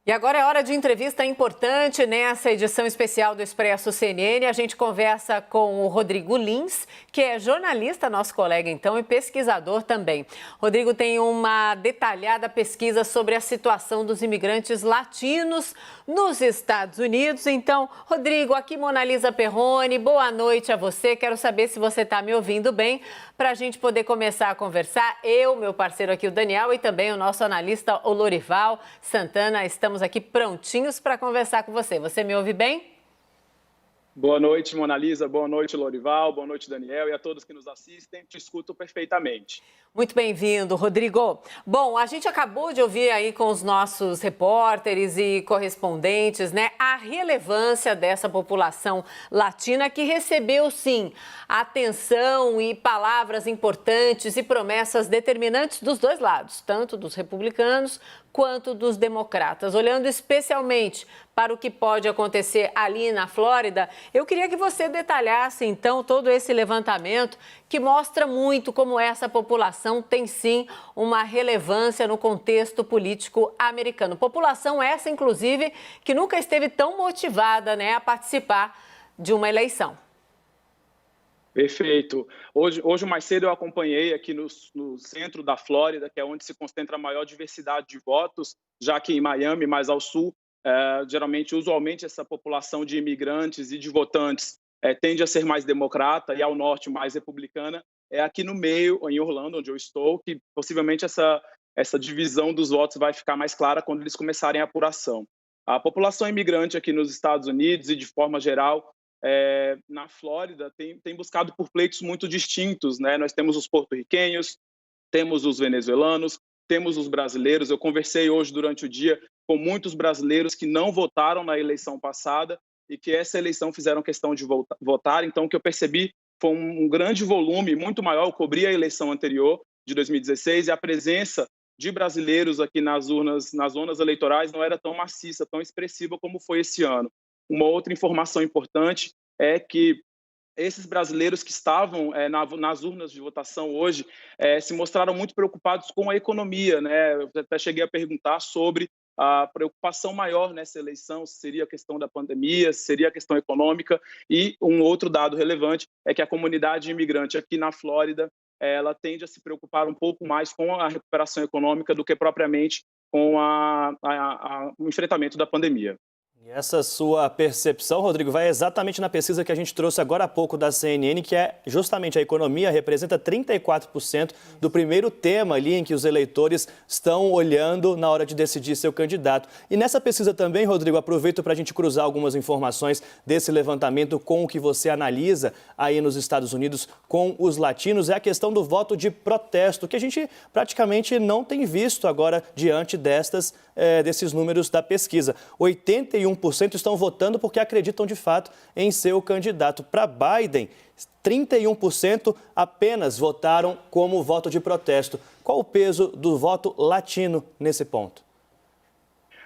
E agora é hora de entrevista importante nessa edição especial do Expresso CNN. A gente conversa com o Rodrigo Lins, que é jornalista, nosso colega então, e pesquisador também. Rodrigo tem uma detalhada pesquisa sobre a situação dos imigrantes latinos nos Estados Unidos. Então, Rodrigo, aqui Mona Lisa Perrone, boa noite a você. Quero saber se você está me ouvindo bem, para a gente poder começar a conversar. Eu, meu parceiro aqui, o Daniel, e também o nosso analista, o Lorival Santana, estamos aqui prontinhos para conversar com você. Você me ouve bem? Boa noite, Mona Lisa. Boa noite, Lorival. Boa noite, Daniel. E a todos que nos assistem, te escuto perfeitamente. Muito bem-vindo, Rodrigo. Bom, a gente acabou de ouvir aí com os nossos repórteres e correspondentes, né, a relevância dessa população latina que recebeu, sim, atenção e palavras importantes e promessas determinantes dos dois lados, tanto dos republicanos quanto dos democratas. Olhando especialmente para o que pode acontecer ali na Flórida, eu queria que você detalhasse, então, todo esse levantamento que mostra muito como essa população tem, sim, uma relevância no contexto político americano. População essa, inclusive, que nunca esteve tão motivada, né, a participar de uma eleição. Perfeito. Hoje mais cedo eu acompanhei aqui no centro da Flórida, que é onde se concentra a maior diversidade de votos, já que em Miami, mais ao sul, usualmente essa população de imigrantes e de votantes tende a ser mais democrata e ao norte mais republicana. É aqui no meio, em Orlando, onde eu estou, que possivelmente essa divisão dos votos vai ficar mais clara quando eles começarem a apuração. A população imigrante aqui nos Estados Unidos e de forma geral na Flórida tem buscado por pleitos muito distintos, né? Nós temos os porto-riquenhos, temos os venezuelanos, temos os brasileiros. Eu conversei hoje durante o dia com muitos brasileiros que não votaram na eleição passada e que essa eleição fizeram questão de votar. Então, o que eu percebi foi um grande volume, muito maior. Eu cobri a eleição anterior, de 2016, e a presença de brasileiros aqui nas zonas eleitorais não era tão maciça, tão expressiva como foi esse ano. Uma outra informação importante é que esses brasileiros que estavam nas urnas de votação hoje se mostraram muito preocupados com a economia, né? Eu até cheguei a perguntar sobre a preocupação maior nessa eleição, se seria a questão da pandemia, se seria a questão econômica. E um outro dado relevante é que a comunidade imigrante aqui na Flórida ela tende a se preocupar um pouco mais com a recuperação econômica do que propriamente com o enfrentamento da pandemia. E essa sua percepção, Rodrigo, vai exatamente na pesquisa que a gente trouxe agora há pouco da CNN, que é justamente a economia representa 34% do primeiro tema ali em que os eleitores estão olhando na hora de decidir seu candidato. E nessa pesquisa também, Rodrigo, aproveito para a gente cruzar algumas informações desse levantamento com o que você analisa aí nos Estados Unidos com os latinos, é a questão do voto de protesto, que a gente praticamente não tem visto agora diante desses números da pesquisa. 81% estão votando porque acreditam de fato em seu candidato. Para Biden, 31% apenas votaram como voto de protesto. Qual o peso do voto latino nesse ponto?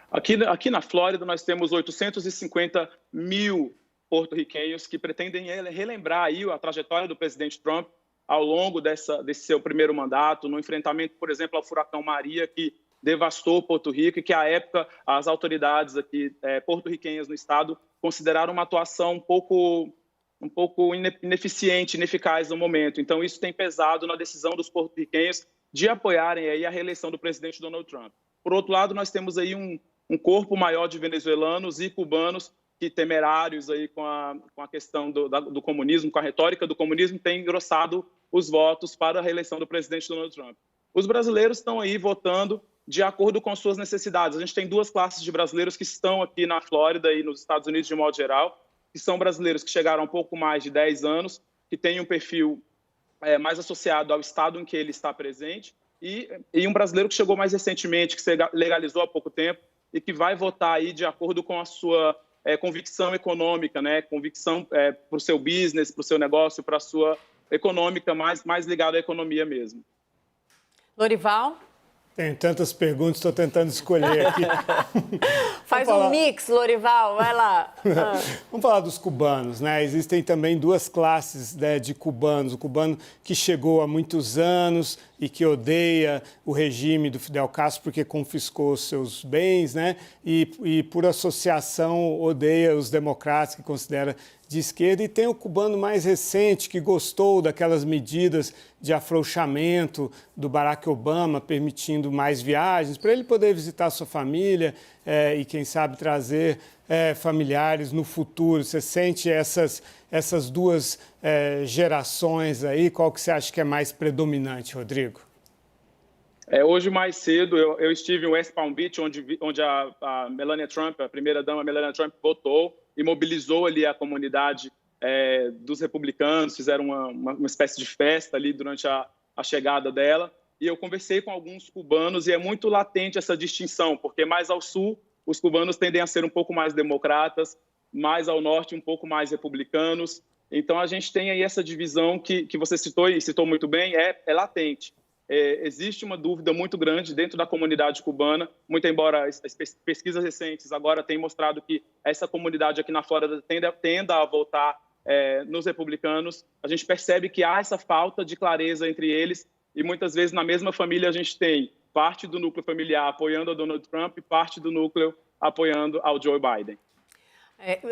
Aqui na Flórida, nós temos 850 mil porto-riquenhos que pretendem relembrar aí a trajetória do presidente Trump ao longo desse seu primeiro mandato, no enfrentamento, por exemplo, ao furacão Maria, que devastou Porto Rico e que, à época, as autoridades aqui porto-riquenhas no estado consideraram uma atuação um pouco ineficiente, ineficaz no momento. Então, isso tem pesado na decisão dos porto-riquenhos de apoiarem aí a reeleição do presidente Donald Trump. Por outro lado, nós temos aí um corpo maior de venezuelanos e cubanos que, temerários aí com a questão do comunismo, com a retórica do comunismo, têm engrossado os votos para a reeleição do presidente Donald Trump. Os brasileiros estão aí votando de acordo com suas necessidades. A gente tem duas classes de brasileiros que estão aqui na Flórida e nos Estados Unidos de modo geral, que são brasileiros que chegaram há um pouco mais de 10 anos, que têm um perfil mais associado ao estado em que ele está presente, e um brasileiro que chegou mais recentemente, que se legalizou há pouco tempo e que vai votar aí de acordo com a sua convicção econômica, né? Convicção para o seu business, para o seu negócio, para a sua econômica, mais ligado à economia mesmo. Lorival? Tenho tantas perguntas, estou tentando escolher aqui. Faz um mix, Lorival, vai lá. Vamos falar dos cubanos, né? Existem também duas classes, né, de cubanos. O cubano que chegou há muitos anos, e que odeia o regime do Fidel Castro porque confiscou seus bens, né? E por associação odeia os democratas, que considera de esquerda, e tem o cubano mais recente que gostou daquelas medidas de afrouxamento do Barack Obama, permitindo mais viagens, para ele poder visitar sua família e, quem sabe, trazer familiares no futuro. Você sente essas duas gerações aí? Qual que você acha que é mais predominante, Rodrigo? Hoje, mais cedo, eu estive em West Palm Beach, onde a Melania Trump, a primeira-dama Melania Trump, votou e mobilizou ali a comunidade dos republicanos, fizeram uma espécie de festa ali durante a chegada dela. E eu conversei com alguns cubanos e é muito latente essa distinção, porque mais ao sul, os cubanos tendem a ser um pouco mais democratas, mais ao norte, um pouco mais republicanos. Então, a gente tem aí essa divisão que você citou e citou muito bem, é latente. Existe uma dúvida muito grande dentro da comunidade cubana, muito embora as pesquisas recentes agora tenham mostrado que essa comunidade aqui na Flórida tenda a votar nos republicanos. A gente percebe que há essa falta de clareza entre eles e muitas vezes na mesma família a gente tem parte do núcleo familiar apoiando a Donald Trump e parte do núcleo apoiando ao Joe Biden.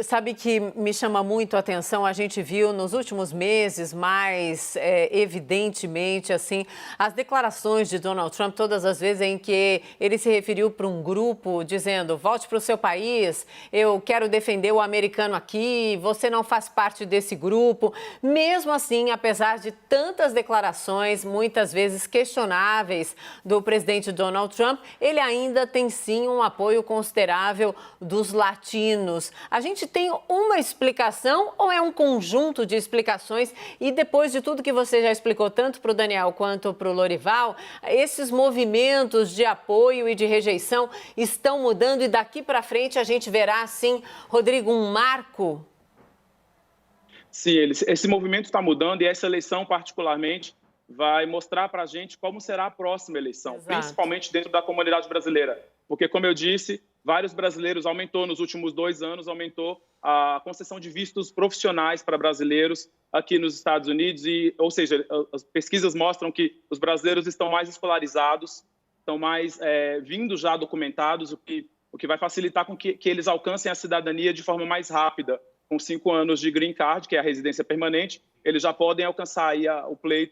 Sabe que me chama muito a atenção, a gente viu nos últimos meses mais evidentemente assim, as declarações de Donald Trump, todas as vezes em que ele se referiu para um grupo dizendo: volte para o seu país, eu quero defender o americano aqui, você não faz parte desse grupo. Mesmo assim, apesar de tantas declarações, muitas vezes questionáveis, do presidente Donald Trump, ele ainda tem sim um apoio considerável dos latinos. A gente tem uma explicação ou é um conjunto de explicações? E depois de tudo que você já explicou, tanto para o Daniel quanto para o Lorival, esses movimentos de apoio e de rejeição estão mudando e daqui para frente a gente verá, sim, Rodrigo, um marco? Sim, esse movimento está mudando e essa eleição particularmente vai mostrar para a gente como será a próxima eleição, Exato. Principalmente dentro da comunidade brasileira. Porque, como eu disse, vários brasileiros nos últimos 2 anos, aumentou a concessão de vistos profissionais para brasileiros aqui nos Estados Unidos. Ou seja, as pesquisas mostram que os brasileiros estão mais escolarizados, estão mais vindo já documentados, o que vai facilitar com que eles alcancem a cidadania de forma mais rápida. Com 5 anos de green card, que é a residência permanente, eles já podem alcançar aí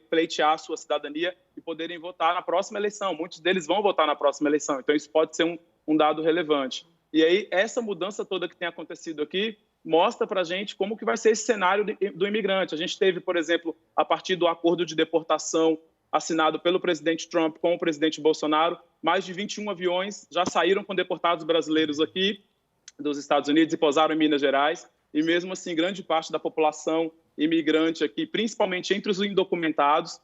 pleitear a sua cidadania e poderem votar na próxima eleição. Muitos deles vão votar na próxima eleição, então isso pode ser um dado relevante. E aí, essa mudança toda que tem acontecido aqui mostra para a gente como que vai ser esse cenário do imigrante. A gente teve, por exemplo, a partir do acordo de deportação assinado pelo presidente Trump com o presidente Bolsonaro, mais de 21 aviões já saíram com deportados brasileiros aqui dos Estados Unidos e pousaram em Minas Gerais. E mesmo assim, grande parte da população imigrante aqui, principalmente entre os indocumentados,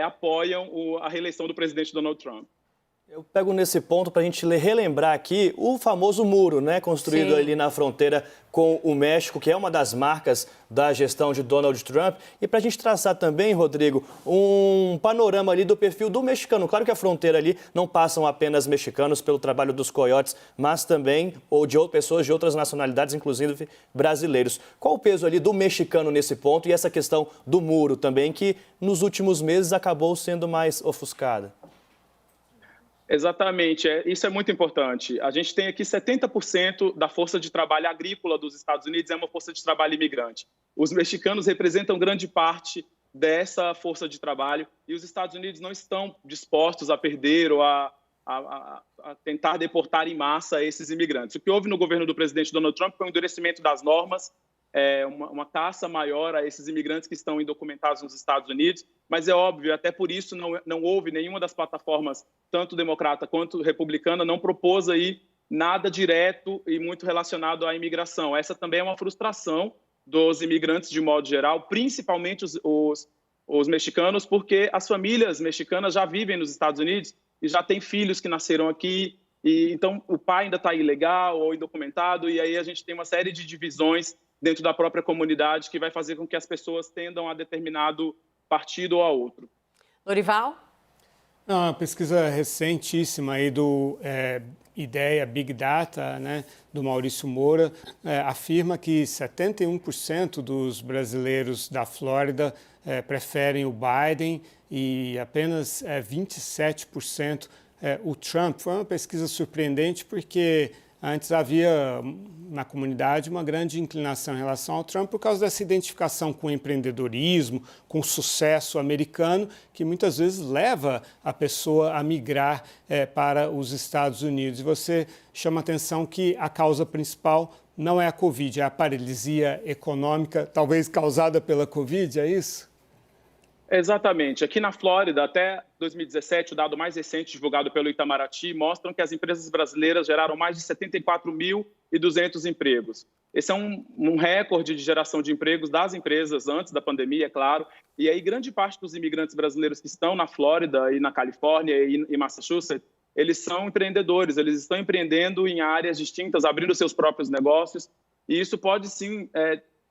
apoiam a reeleição do presidente Donald Trump. Eu pego nesse ponto para a gente relembrar aqui o famoso muro, né, construído Sim. ali na fronteira com o México, que é uma das marcas da gestão de Donald Trump. E para a gente traçar também, Rodrigo, um panorama ali do perfil do mexicano. Claro que a fronteira ali não passam apenas mexicanos pelo trabalho dos coiotes, mas também pessoas de outras nacionalidades, inclusive brasileiros. Qual o peso ali do mexicano nesse ponto e essa questão do muro também, que nos últimos meses acabou sendo mais ofuscada? Exatamente, isso é muito importante. A gente tem aqui 70% da força de trabalho agrícola dos Estados Unidos é uma força de trabalho imigrante. Os mexicanos representam grande parte dessa força de trabalho e os Estados Unidos não estão dispostos a perder ou a tentar deportar em massa esses imigrantes. O que houve no governo do presidente Donald Trump foi um endurecimento das normas, uma caça maior a esses imigrantes que estão indocumentados nos Estados Unidos, mas é óbvio, até por isso não houve nenhuma das plataformas, tanto democrata quanto republicana, não propôs aí nada direto e muito relacionado à imigração. Essa também é uma frustração dos imigrantes de modo geral, principalmente os mexicanos, porque as famílias mexicanas já vivem nos Estados Unidos e já têm filhos que nasceram aqui, e então o pai ainda está ilegal ou indocumentado, e aí a gente tem uma série de divisões dentro da própria comunidade que vai fazer com que as pessoas tendam a determinado partido ou a outro. Lorival? Não, uma pesquisa recentíssima aí do Ideia Big Data, né, do Maurício Moura, afirma que 71% dos brasileiros da Flórida preferem o Biden e apenas 27% o Trump. Foi uma pesquisa surpreendente porque antes havia na comunidade uma grande inclinação em relação ao Trump por causa dessa identificação com o empreendedorismo, com o sucesso americano, que muitas vezes leva a pessoa a migrar para os Estados Unidos. E você chama a atenção que a causa principal não é a Covid, é a paralisia econômica, talvez causada pela Covid, é isso? Exatamente. Aqui na Flórida, até 2017, o dado mais recente divulgado pelo Itamaraty mostram que as empresas brasileiras geraram mais de 74.200 empregos. Esse é um recorde de geração de empregos das empresas antes da pandemia, é claro. E aí grande parte dos imigrantes brasileiros que estão na Flórida e na Califórnia e em Massachusetts, eles são empreendedores, eles estão empreendendo em áreas distintas, abrindo seus próprios negócios. E isso pode sim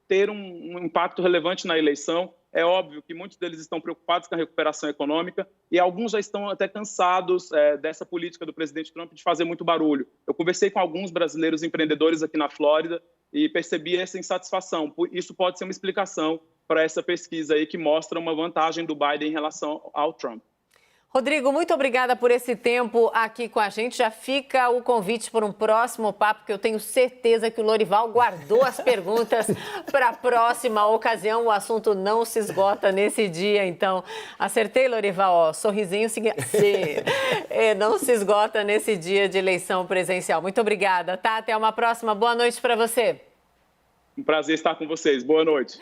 ter um impacto relevante na eleição. É óbvio que muitos deles estão preocupados com a recuperação econômica e alguns já estão até cansados dessa política do presidente Trump de fazer muito barulho. Eu conversei com alguns brasileiros empreendedores aqui na Flórida e percebi essa insatisfação. Isso pode ser uma explicação para essa pesquisa aí que mostra uma vantagem do Biden em relação ao Trump. Rodrigo, muito obrigada por esse tempo aqui com a gente. Já fica o convite para um próximo papo, que eu tenho certeza que o Lorival guardou as perguntas para a próxima ocasião. O assunto não se esgota nesse dia, então. Acertei, Lorival? Ó, sorrisinho não se esgota nesse dia de eleição presencial. Muito obrigada, tá? Até uma próxima. Boa noite para você. Um prazer estar com vocês. Boa noite.